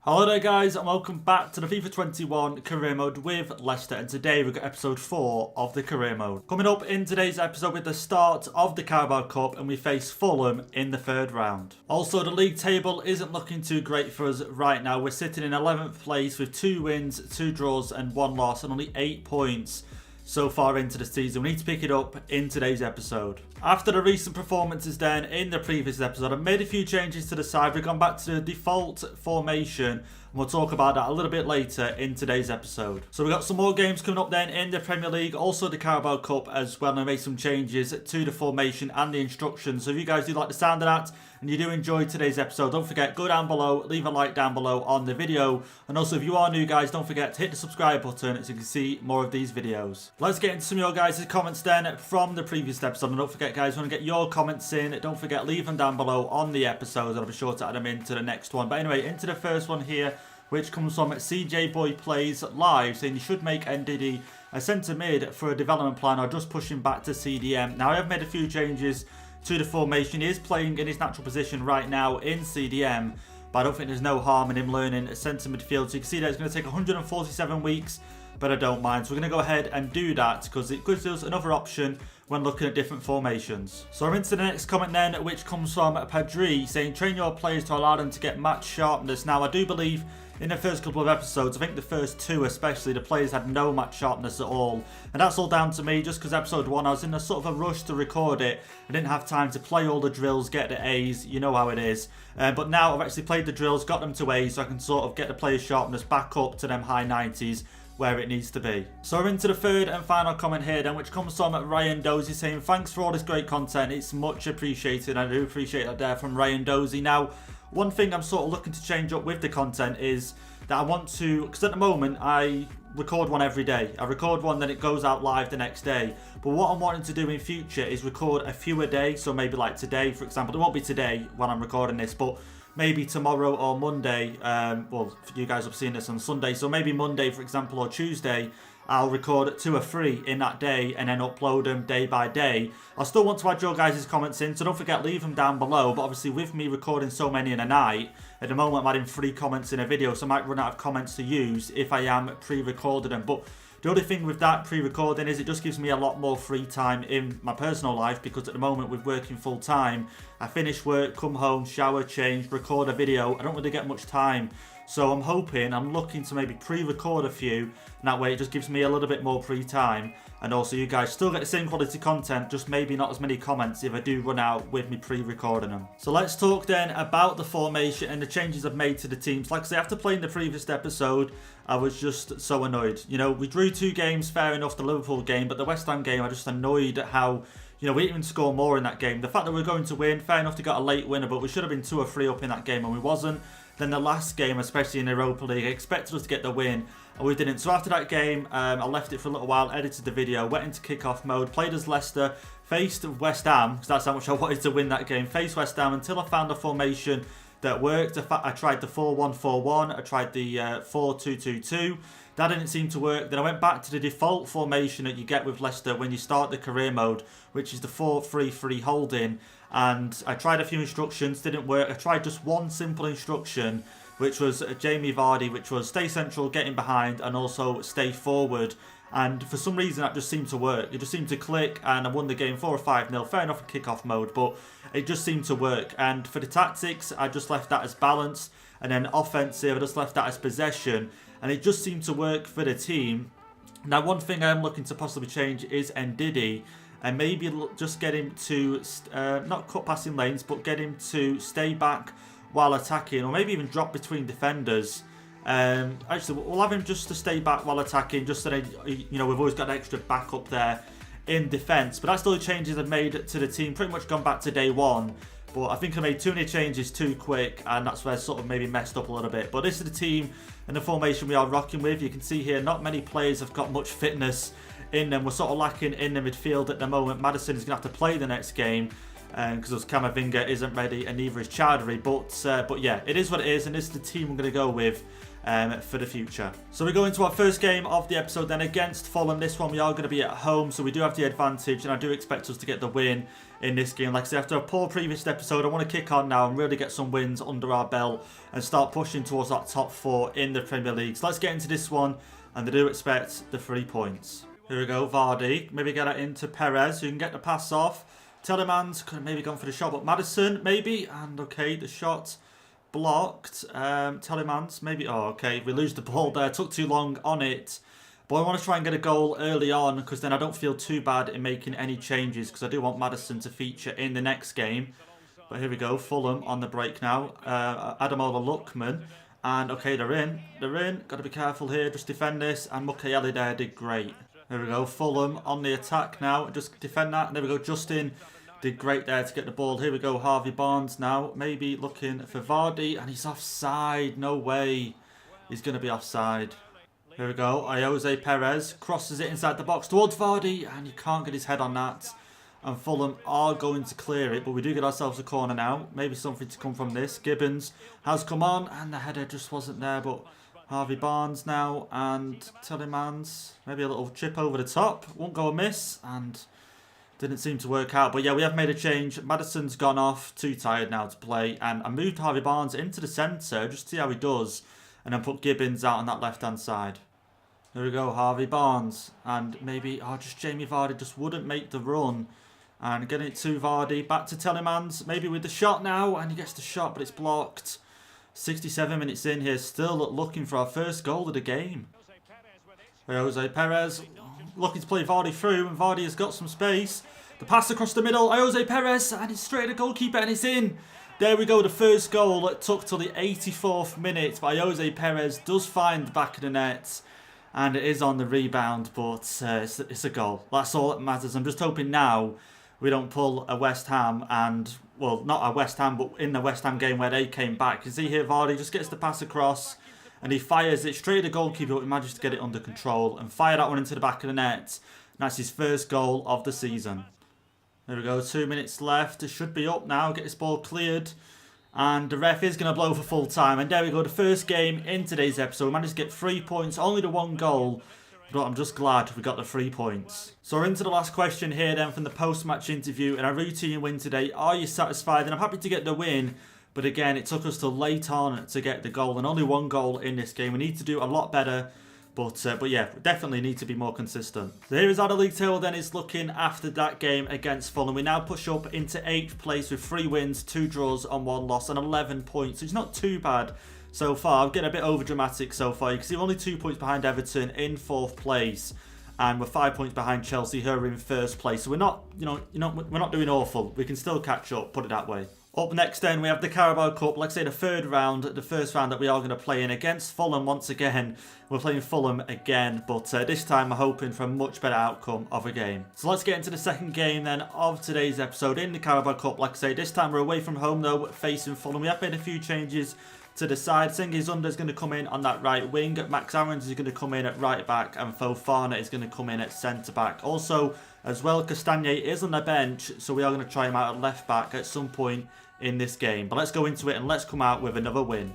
Hello there guys and welcome back to the FIFA 21 career mode with Leicester, and today we've got episode 4 of the career mode. Coming up in today's episode with the start of the Carabao Cup, and we face Fulham in the third round. Also, the league table isn't looking too great for us right now. We're sitting in 11th place with 2 wins, 2 draws and 1 loss and only 8 points so far into the season. We need to pick it up in today's episode. After the recent performances then in the previous episode, I've made a few changes to the side. We've gone back to the default formation, and we'll talk about that a little bit later in today's episode. So we've got some more games coming up then in the Premier League, also the Carabao Cup as well, and I made some changes to the formation and the instructions. So if you guys do like the sound of that and you do enjoy today's episode, don't forget, go down below, leave a like down below on the video, and also if you are new guys, don't forget to hit the subscribe button so you can see more of these videos. Let's get into some of your guys' comments then from the previous episode, and don't forget guys, when you get your comments in, don't forget, leave them down below on the episode. I'll be sure to add them into the next one. But anyway, into the first one here, which comes from CJ Boy Plays Live, saying you should make NDD a centre mid for a development plan or just push him back to CDM. Now I have made a few changes to the formation. He is playing in his natural position right now in CDM, but I don't think there's no harm in him learning a centre midfield. So you can see that it's going to take 147 weeks, but I don't mind. So we're going to go ahead and do that because it gives us another option when looking at different formations. So I'm into the next comment then, which comes from Padri, saying train your players to allow them to get match sharpness. Now I do believe in the first couple of episodes, I think the first 2 especially, the players had no match sharpness at all. And that's all down to me, just because episode 1 I was in a sort of a rush to record it. I didn't have time to play all the drills, get the A's, you know how it is. But now I've actually played the drills, got them to A's, so I can sort of get the players' sharpness back up to them high 90s. Where it needs to be. So we're into the third and final comment here then, which comes from Ryan Dozy, saying thanks for all this great content, it's much appreciated. I do appreciate that there from Ryan Dozy. Now one thing I'm sort of looking to change up with the content is that I want to, because at the moment I record one every day. I record one, then it goes out live the next day. But what I'm wanting to do in future is record a few a day. So maybe like today, for example, it won't be today when I'm recording this, but maybe tomorrow or Monday, well, you guys have seen this on Sunday, so maybe Monday, for example, or Tuesday, I'll record 2 or 3 in that day and then upload them day by day. I still want to add your guys' comments in, so don't forget, leave them down below. But obviously, with me recording so many in a night, at the moment I'm adding 3 comments in a video, so I might run out of comments to use if I am pre-recording them. But the only thing with that pre-recording is it just gives me a lot more free time in my personal life, because at the moment with working full time, I finish work, come home, shower, change, record a video. I don't really get much time. So I'm looking to maybe pre-record a few, and that way it just gives me a little bit more free time. And also you guys still get the same quality content, just maybe not as many comments if I do run out with me pre-recording them. So let's talk then about the formation and the changes I've made to the teams. Like I say, after playing the previous episode, I was just so annoyed. You know, we drew 2 games, fair enough, the Liverpool game, but the West Ham game, I just annoyed at how, you know, we didn't even score more in that game. The fact that we were going to win, fair enough, to get a late winner, but we should have been 2 or 3 up in that game and we wasn't. Then the last game, especially in the Europa League, I expected us to get the win, and we didn't. So after that game, I left it for a little while, edited the video, went into kick-off mode, played as Leicester, faced West Ham, because that's how much I wanted to win that game, faced West Ham until I found a formation that worked. I tried the 4-1-4-1, I tried the 4-2-2-2. That didn't seem to work. Then I went back to the default formation that you get with Leicester when you start the career mode, which is the 4-3-3 holding. And I tried a few instructions, didn't work. I tried just one simple instruction, which was Jamie Vardy, which was stay central, get in behind, and also stay forward. And for some reason, that just seemed to work. It just seemed to click, and I won the game 4 or 5-0. Fair enough in kick-off mode, but it just seemed to work. And for the tactics, I just left that as balance. And then offensive, I just left that as possession. And it just seemed to work for the team. Now, one thing I am looking to possibly change is Ndidi. And maybe just get him to, not cut passing lanes, but get him to stay back while attacking. Or maybe even drop between defenders. Actually, we'll have him just to stay back while attacking, just so that, you know, we've always got an extra backup there in defence. But that's still the changes I've made to the team. Pretty much gone back to day 1. But I think I made too many changes too quick, and that's where I sort of maybe messed up a little bit. But this is the team and the formation we are rocking with. You can see here, not many players have got much fitness in them. We're sort of lacking in the midfield at the moment. Maddison is going to have to play the next game because Camavinga isn't ready, and neither is Chowdhury. But yeah, it is what it is, and this is the team I'm going to go with for the future. So we go into our first game of the episode then against Fulham. This one we are going to be at home, so we do have the advantage, and I do expect us to get the win in this game. Like I said, after a poor previous episode, I want to kick on now and really get some wins under our belt and start pushing towards that top 4 in the Premier League. So let's get into this one, and I do expect the 3 points. Here we go, Vardy. Maybe get it into Perez, who can get the pass off. Telemans could have maybe gone for the shot, but Maddison maybe. And okay, the shot blocked. Telemans maybe. Oh, okay. We lose the ball there. Took too long on it. But I want to try and get a goal early on, because then I don't feel too bad in making any changes, because I do want Maddison to feature in the next game. But here we go. Fulham on the break now. Adamola Lookman. And okay, they're in. They're in. Got to be careful here. Just defend this. And Mukiele there did great. There we go, Fulham on the attack now. Just defend that. And there we go, Justin did great there to get the ball. Here we go, Harvey Barnes now. Maybe looking for Vardy. And he's offside. No way. He's going to be offside. Here we go, Jose Perez crosses it inside the box towards Vardy. And he can't get his head on that. And Fulham are going to clear it. But we do get ourselves a corner now. Maybe something to come from this. Gibbons has come on. And the header just wasn't there. But Harvey Barnes now, and Telemans, maybe a little chip over the top, won't go amiss, and didn't seem to work out. But yeah, we have made a change. Maddison's gone off, too tired now to play, and I moved Harvey Barnes into the centre, just to see how he does, and then put Gibbons out on that left-hand side. There we go, Harvey Barnes, and maybe, just Jamie Vardy just wouldn't make the run, and getting it to Vardy, back to Telemans, maybe with the shot now, and he gets the shot, but it's blocked. 67 minutes in here, still looking for our first goal of the game. Jose Perez looking to play Vardy through, and Vardy has got some space. The pass across the middle, Jose Perez, and it's straight at the goalkeeper, and it's in. There we go, the first goal. It took till the 84th minute, but Jose Perez does find the back of the net, and it is on the rebound, but it's a goal. That's all that matters. I'm just hoping now we don't pull a West Ham and, well, not a West Ham, but in the West Ham game where they came back. You see here, Vardy just gets the pass across and he fires it straight at the goalkeeper, but he manages to get it under control and fire that one into the back of the net. And that's his first goal of the season. There we go, 2 minutes left. It should be up now. Get this ball cleared. And the ref is going to blow for full time. And there we go, the first game in today's episode. We managed to get 3 points, only the 1 goal. But I'm just glad we got the 3 points. So we're into the last question here then from the post-match interview. And our routine win today. Are you satisfied? And I'm happy to get the win. But again, it took us till late on to get the goal. And only 1 goal in this game. We need to do a lot better. But yeah, we definitely need to be more consistent. So here is how the league table then is looking after that game against Fulham. We now push up into 8th place with 3 wins, 2 draws and 1 loss and 11 points. So it's not too bad so far. I'm getting a bit over dramatic so far. You can see we're only 2 points behind Everton in 4th place, and we're 5 points behind Chelsea, who are in 1st place. So we're not, we're not doing awful. We can still catch up, put it that way. Up next then, we have the Carabao Cup. Like I say, the 3rd round, the first round that we are going to play in against Fulham once again. We're playing Fulham again, but this time we're hoping for a much better outcome of a game. So let's get into the 2nd game then of today's episode in the Carabao Cup. Like I say, this time we're away from home though, facing Fulham. We have made a few changes to the side. Sengi Zunda is going to come in on that right wing. Max Aarons is going to come in at right back, and Fofana is going to come in at centre back. Also, as well, Castagne is on the bench, so we are going to try him out at left back at some point in this game. But let's go into it and let's come out with another win.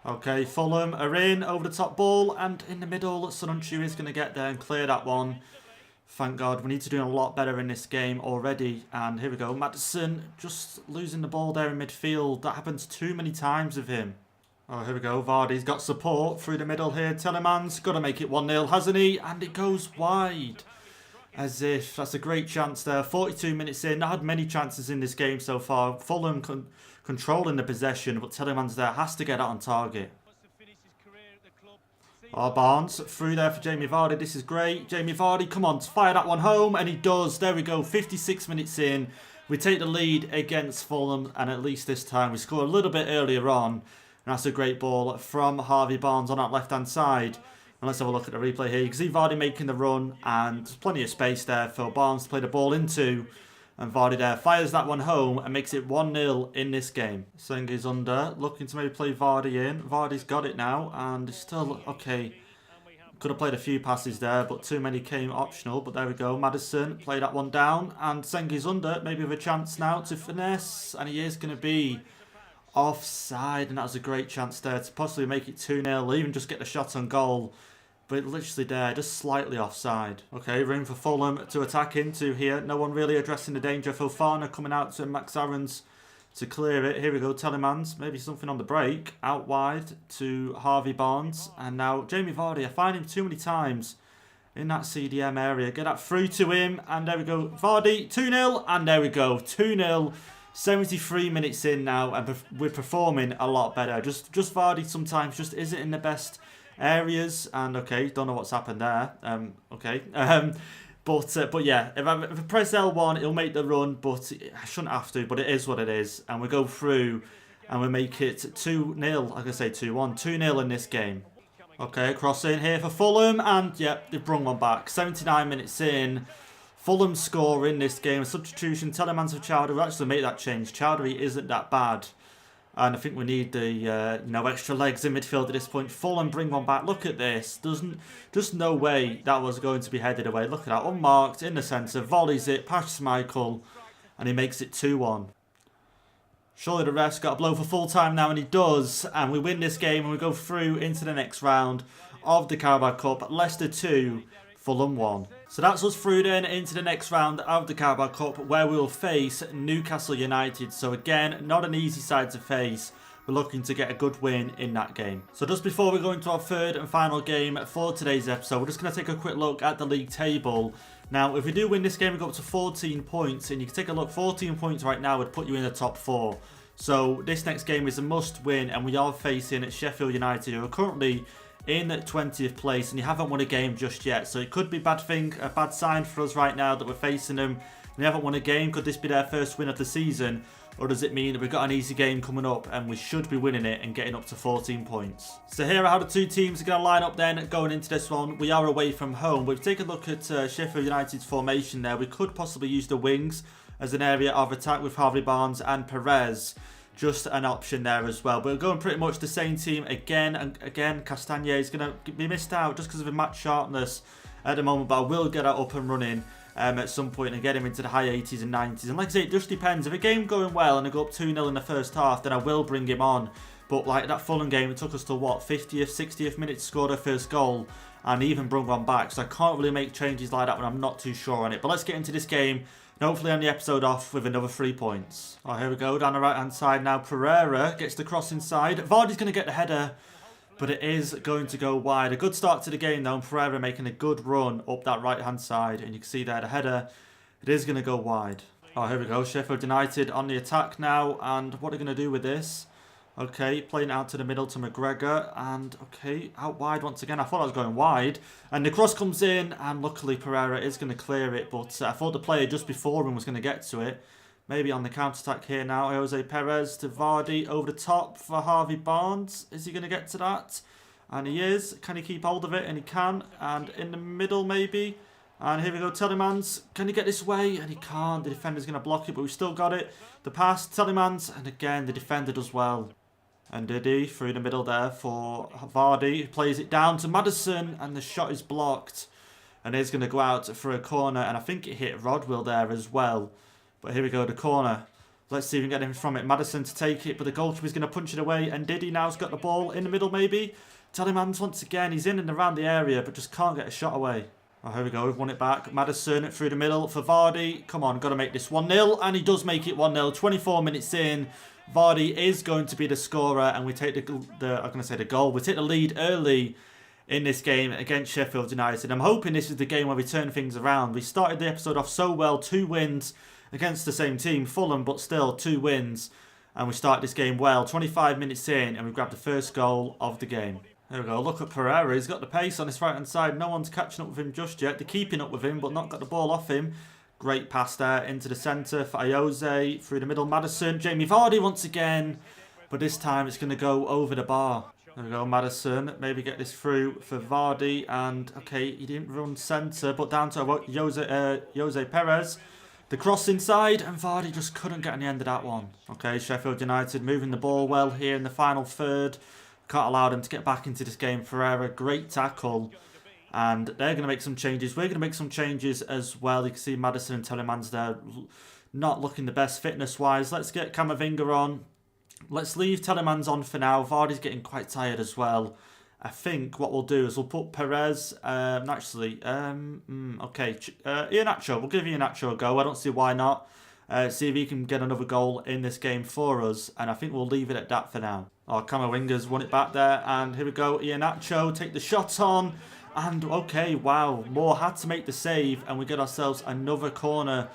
Okay, Fulham are in, over the top ball, and in the middle, Sonuncu is going to get there and clear that one. Thank God, we need to do a lot better in this game already. And here we go, Maddison just losing the ball there in midfield. That happens too many times with him. Oh, here we go, Vardy's got support through the middle here. Telemans got to make it 1-0, hasn't he? And it goes wide. As if that's a great chance there. 42 minutes in. Not had many chances in this game so far. Fulham controlling the possession, but Telemans there has to get out on target. Oh, Barnes through there for Jamie Vardy. This is great. Jamie Vardy, come on, fire that one home. And he does. There we go. 56 minutes in. We take the lead against Fulham. And at least this time we score a little bit earlier on. And that's a great ball from Harvey Barnes on that left-hand side. And let's have a look at the replay here. You can see Vardy making the run, and there's plenty of space there for Barnes to play the ball into. And Vardy there fires that one home and makes it 1-0 in this game. Sengi's under, looking to maybe play Vardy in. Vardy's got it now, and it's still okay. Could have played a few passes there, but too many came optional. But there we go. Maddison play that one down, and Sengi's under, maybe with a chance now to finesse. And he is going to be offside, and that was a great chance there to possibly make it 2-0, even just get the shot on goal. but literally there, just slightly offside. Okay, room for Fulham to attack into here. No one really addressing the danger. Fofana coming out to Max Aarons to clear it. Here we go, Telemans. Maybe something on the break. Out wide to Harvey Barnes. And now Jamie Vardy. I find him too many times in that CDM area. Get that through to him. And there we go. Vardy, 2-0. And there we go. 2-0. 73 minutes in now. And we're performing a lot better. Just Vardy sometimes just isn't in the best areas. And okay, don't know what's happened there. Okay. But yeah, if I press L1, it'll make the run, but I shouldn't have to, but it is what it is. And we go through and we make it 2-0. I can say 2-1. 2-0 in this game. Okay, cross in here for Fulham. And yep, they've brung one back. 79 minutes in. Fulham score in this game. A substitution. Telemans for Chowdhury. We'll actually make that change. Chowdhury isn't that bad. And I think we need the extra legs in midfield at this point. Fulham bring one back. Look at this. Just no way that was going to be headed away. Look at that. Unmarked in the centre. Volleys it. Past Michael. And he makes it 2-1. Surely the ref's got a blow for full time now. And he does. And we win this game. And we go through into the next round of the Carabao Cup. Leicester 2. Fulham 1. So that's us through then into the next round of the Carabao Cup, where we will face Newcastle United. So again, not an easy side to face. We're looking to get a good win in that game. So just before we go into our third and final game for today's episode, we're just going to take a quick look at the league table. Now, if we do win this game, we go up to 14 points. And you can take a look, 14 points right now would put you in the top 4. So this next game is a must win, and we are facing Sheffield United, who are currently in 20th place, and you haven't won a game just yet. So it could be a bad sign for us right now that we're facing them. We haven't won a game. Could this be their first win of the season? Or does it mean that we've got an easy game coming up and we should be winning it and getting up to 14 points? So here are how the two teams are going to line up then going into this one. We are away from home. We've taken a look at Sheffield United's formation there. We could possibly use the wings as an area of attack with Harvey Barnes and Perez. Just an option there as well. We're going pretty much the same team again. And again, Castagne is going to be missed out just because of a match sharpness at the moment. But I will get it up and running at some point and get him into the high 80s and 90s. And like I say, it just depends. If a game going well and I go up 2-0 in the first half, then I will bring him on. But like that Fulham game, it took us to what, 50th, 60th minute to score their first goal. And even brung one back. So I can't really make changes like that when I'm not too sure on it. But let's get into this game. And hopefully end the episode off with another 3 points. Oh, here we go. Down the right-hand side now. Pereira gets the cross inside. Vardy's going to get the header, but it is going to go wide. A good start to the game, though. And Pereira making a good run up that right-hand side. And you can see there the header. It is going to go wide. Oh, here we go. Sheffield United on the attack now. And what are they going to do with this? Okay, playing out to the middle to McGregor. And, okay, out wide once again. I thought I was going wide. And the cross comes in. And luckily, Pereira is going to clear it. But I thought the player just before him was going to get to it. Maybe on the counter-attack here now. Jose Perez to Vardy over the top for Harvey Barnes. Is he going to get to that? And he is. Can he keep hold of it? And he can. And in the middle, maybe. And here we go, Telemans. Can he get this way? And he can't. The defender's going to block it, but we've still got it. The pass, Telemans. And again, the defender does well. And Diddy through the middle there for Vardy. He plays it down to Maddison. And the shot is blocked. And he's going to go out for a corner. And I think it hit Rodwell there as well. But here we go, the corner. Let's see if we can get him from it. Maddison to take it, but the goalkeeper's going to punch it away. And Diddy now's got the ball in the middle, maybe. Telemans once again. He's in and around the area, but just can't get a shot away. Oh, here we go. We've won it back. Maddison through the middle for Vardy. Come on, got to make this 1-0. And he does make it 1-0. 24 minutes in. Vardy is going to be the scorer. And we take the goal. We take the lead early in this game against Sheffield United. I'm hoping this is the game where we turn things around. We started the episode off so well. 2 wins against the same team, Fulham, but still 2 wins. And we start this game well. 25 minutes in, and we've grabbed the first goal of the game. There we go. Look at Pereira. He's got the pace on his right-hand side. No one's catching up with him just yet. They're keeping up with him, but not got the ball off him. Great pass there into the centre for Jose. Through the middle, Maddison. Jamie Vardy once again. But this time it's going to go over the bar. There we go, Maddison. Maybe get this through for Vardy. And, okay, he didn't run centre, but down to Jose Perez. The cross inside, and Vardy just couldn't get on the end of that one. Okay, Sheffield United moving the ball well here in the final third. Can't allow them to get back into this game. Pereira, great tackle. And they're going to make some changes. We're going to make some changes as well. You can see Maddison and Telemans there not looking the best fitness-wise. Let's get Camavinga on. Let's leave Telemans on for now. Vardy's getting quite tired as well. I think what we'll do is we'll put Perez, okay, Iheanacho. We'll give Iheanacho a go. I don't see why not. See if he can get another goal in this game for us. And I think we'll leave it at that for now. Oh, Camavinga's won it back there. And here we go. Iheanacho, take the shot on. And, okay, wow. Moore had to make the save. And we get ourselves another corner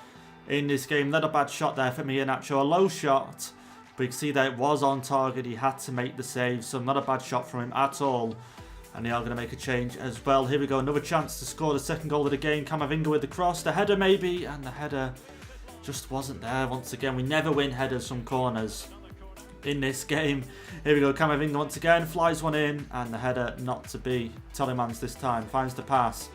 in this game. Not a bad shot there from Iheanacho. A low shot. But you can see that it was on target. He had to make the save. So not a bad shot from him at all. And they are going to make a change as well. Here we go. Another chance to score the second goal of the game. Camavinga with the cross. The header maybe. And the header just wasn't there once again. We never win headers from corners in this game. Here we go. Camavinga once again. Flies one in. And the header not to be. Telemans this time. Finds the pass.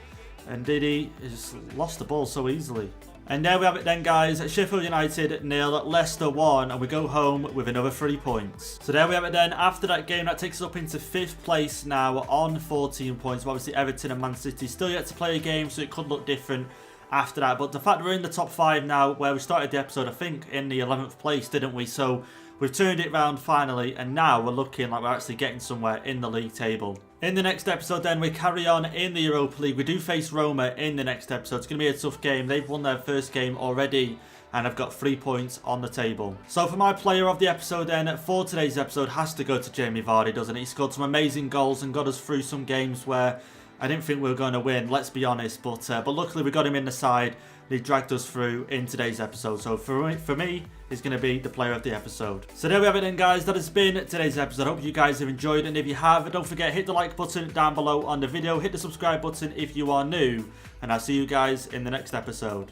And Didi has lost the ball so easily. And there we have it then, guys. Sheffield United 0, Leicester 1, and we go home with another 3 points. So there we have it then. After that game, that takes us up into 5th place now on 14 points. Obviously, Everton and Man City still yet to play a game, so it could look different after that. But the fact that we're in the top 5 now, where we started the episode, I think, in the 11th place, didn't we? So we've turned it around finally, and now we're looking like we're actually getting somewhere in the league table. In the next episode then, we carry on in the Europa League. We do face Roma in the next episode. It's going to be a tough game. They've won their first game already and have got 3 points on the table. So for my player of the episode then, for today's episode, has to go to Jamie Vardy, doesn't it? He scored some amazing goals and got us through some games where I didn't think we were going to win, let's be honest. But luckily we got him in the side. He dragged us through in today's episode. So for me, he's going to be the player of the episode. So there we have it then, guys. That has been today's episode. I hope you guys have enjoyed. And if you have, don't forget, hit the like button down below on the video. Hit the subscribe button if you are new. And I'll see you guys in the next episode.